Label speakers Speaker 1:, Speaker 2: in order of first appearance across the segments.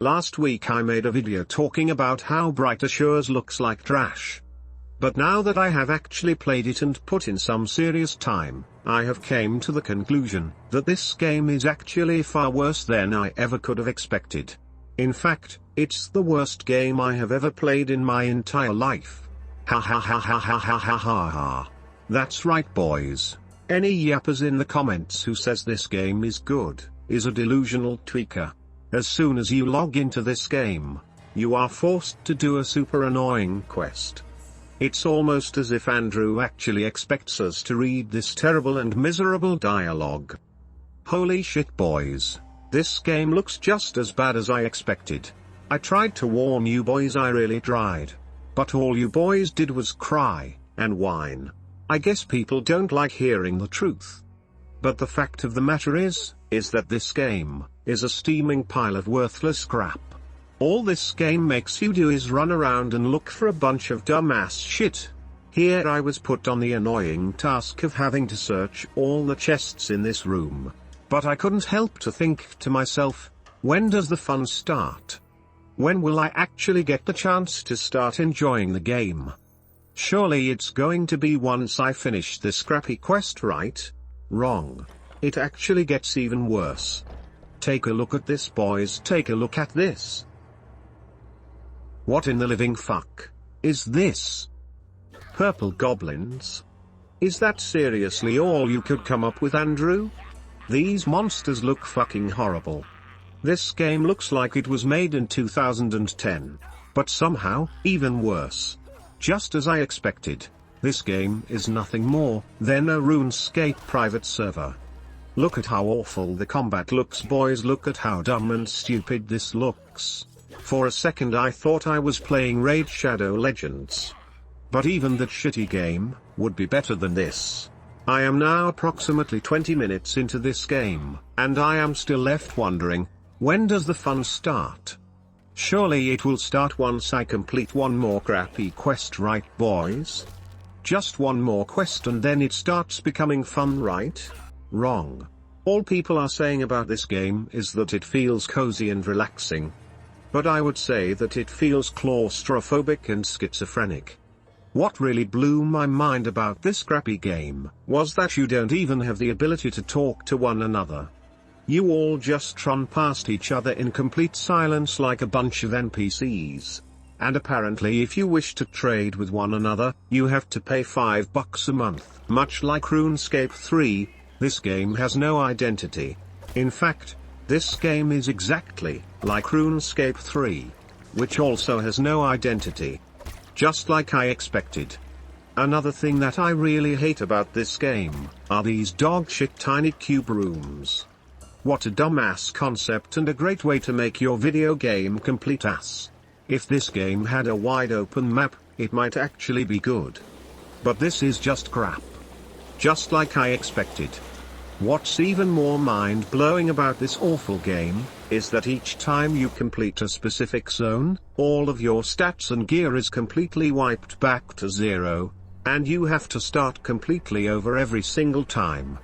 Speaker 1: Last week I made a video talking about how bright osrs looks like trash. But now that I have actually played it and put in some serious time, I have came to the conclusion that this game is actually far worse than I ever could have expected. In fact, it's the worst game I have ever played in my entire life. Ha ha ha ha ha ha ha ha ha. That's right, boys. Any yappers in the comments who says this game is good, is a delusional tweaker. As soon as you log into this game, you are forced to do a super annoying quest. It's almost as if Andrew actually expects us to read this terrible and miserable dialogue. Holy shit, boys. This game looks just as bad as I expected. I tried to warn you boys, I really tried. But all you boys did was cry and whine. I guess people don't like hearing the truth. But the fact of the matter is that this game is a steaming pile of worthless crap. All this game makes you do is run around and look for a bunch of dumbass shit. Here I was put on the annoying task of having to search all the chests in this room. But I couldn't help to think to myself, when does the fun start? When will I actually get the chance to start enjoying the game? Surely it's going to be once I finish this crappy quest, right? Wrong. It actually gets even worse. Take a look at this, boys, take a look at this. What in the living fuck is this? Purple goblins? Is that seriously all you could come up with, Andrew? These monsters look fucking horrible. This game looks like it was made in 2010. But somehow, even worse. Just as I expected, this game is nothing more than a RuneScape private server. Look at how awful the combat looks, boys, look at how dumb and stupid this looks. For a second I thought I was playing Raid Shadow Legends. But even that shitty game would be better than this. I am now approximately 20 minutes into this game, and I am still left wondering, when does the fun start? Surely it will start once I complete one more crappy quest, right, boys? Just one more quest and then it starts becoming fun, right? Wrong. All people are saying about this game is that it feels cozy and relaxing. But I would say that it feels claustrophobic and schizophrenic. What really blew my mind about this crappy game was that you don't even have the ability to talk to one another. You all just run past each other in complete silence like a bunch of NPCs. And apparently if you wish to trade with one another, you have to pay $5 a month. Much like RuneScape 3, this game has no identity. In fact, this game is exactly like RuneScape 3, which also has no identity. Just like I expected. Another thing that I really hate about this game are these dogshit tiny cube rooms. What a dumbass concept and a great way to make your video game complete ass. If this game had a wide open map, it might actually be good. But this is just crap. Just like I expected. What's even more mind-blowing about this awful game, is that each time you complete a specific zone, all of your stats and gear is completely wiped back to zero, and you have to start completely over every single time.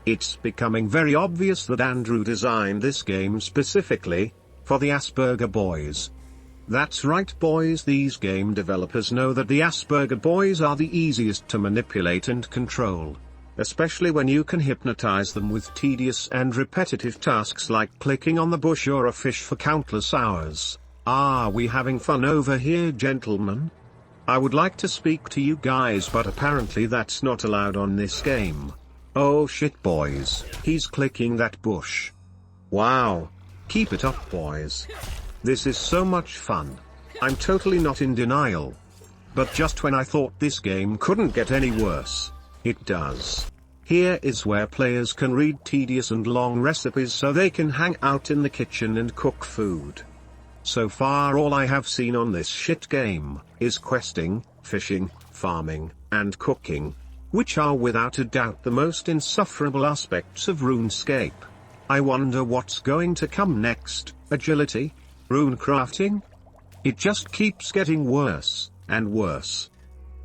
Speaker 1: It's becoming very obvious that Andrew designed this game specifically for the Asperger boys. That's right, boys, these game developers know that the Asperger boys are the easiest to manipulate and control. Especially when you can hypnotize them with tedious and repetitive tasks like clicking on the bush or a fish for countless hours. Are we having fun over here, gentlemen? I would like to speak to you guys, but apparently that's not allowed on this game. Oh shit, boys, he's clicking that bush. Wow. Keep it up, boys. This is so much fun. I'm totally not in denial. But just when I thought this game couldn't get any worse, it does. Here is where players can read tedious and long recipes so they can hang out in the kitchen and cook food. So far all I have seen on this shit game is questing, fishing, farming, and cooking, which are without a doubt the most insufferable aspects of RuneScape. I wonder what's going to come next. Agility? Rune crafting? It just keeps getting worse and worse.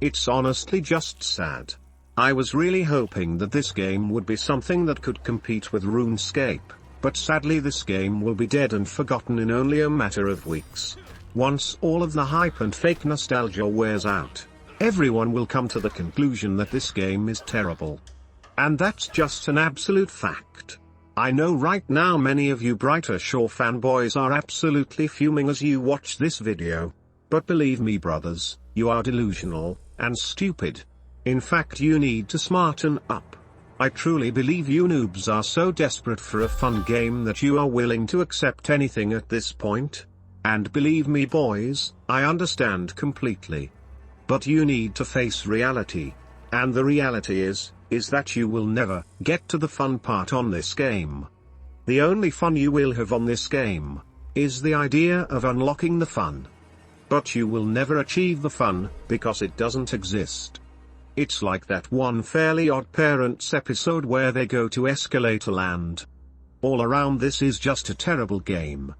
Speaker 1: It's honestly just sad. I was really hoping that this game would be something that could compete with RuneScape. But sadly this game will be dead and forgotten in only a matter of weeks. Once all of the hype and fake nostalgia wears out, everyone will come to the conclusion that this game is terrible. And that's just an absolute fact. I know right now many of you Brighter Shore fanboys are absolutely fuming as you watch this video. But believe me brothers, you are delusional and stupid. In fact you need to smarten up. I truly believe you noobs are so desperate for a fun game that you are willing to accept anything at this point. And believe me boys, I understand completely. But you need to face reality. And the reality is that you will never get to the fun part on this game. The only fun you will have on this game is the idea of unlocking the fun. But you will never achieve the fun because it doesn't exist. It's like that one Fairly Odd Parents episode where they go to Escalator Land. All around this is just a terrible game.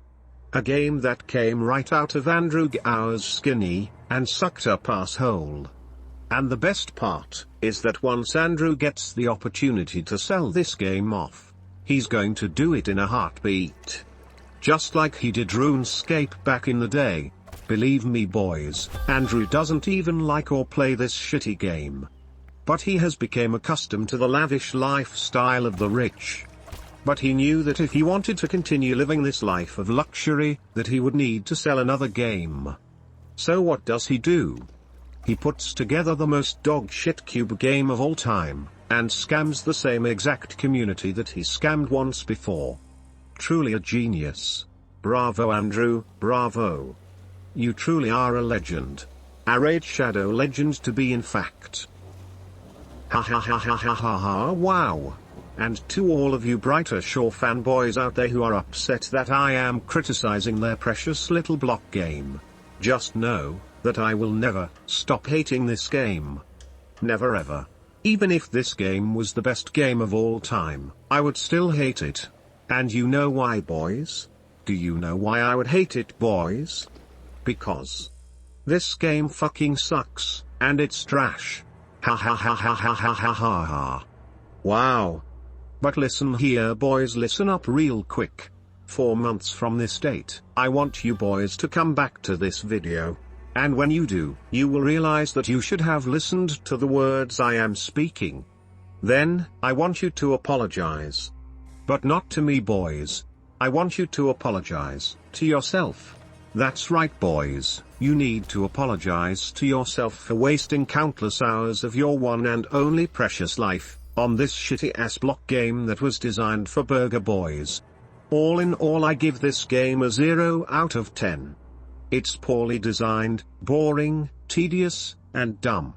Speaker 1: A game that came right out of Andrew Gower's skinny and sucked up asshole. And the best part is that once Andrew gets the opportunity to sell this game off, he's going to do it in a heartbeat. Just like he did RuneScape back in the day. Believe me boys, Andrew doesn't even like or play this shitty game. But he has become accustomed to the lavish lifestyle of the rich. But he knew that if he wanted to continue living this life of luxury, that he would need to sell another game. So what does he do? He puts together the most dog shit cube game of all time, and scams the same exact community that he scammed once before. Truly a genius. Bravo Andrew, bravo. You truly are a legend. A Raid Shadow legend to be in fact. Ha ha ha ha ha ha ha wow. And to all of you Brighter Shore fanboys out there who are upset that I am criticizing their precious little block game. Just know that I will never stop hating this game. Never ever. Even if this game was the best game of all time, I would still hate it. And you know why boys? Do you know why I would hate it boys? Because this game fucking sucks, and it's trash. Ha ha ha ha ha ha ha ha ha. Wow. But listen here boys, listen up real quick. 4 months from this date, I want you boys to come back to this video. And when you do, you will realize that you should have listened to the words I am speaking. Then, I want you to apologize. But not to me boys. I want you to apologize to yourself. That's right boys, you need to apologize to yourself for wasting countless hours of your one and only precious life, on this shitty ass block game that was designed for burger boys. All in all I give this game a 0 out of 10. It's poorly designed, boring, tedious, and dumb.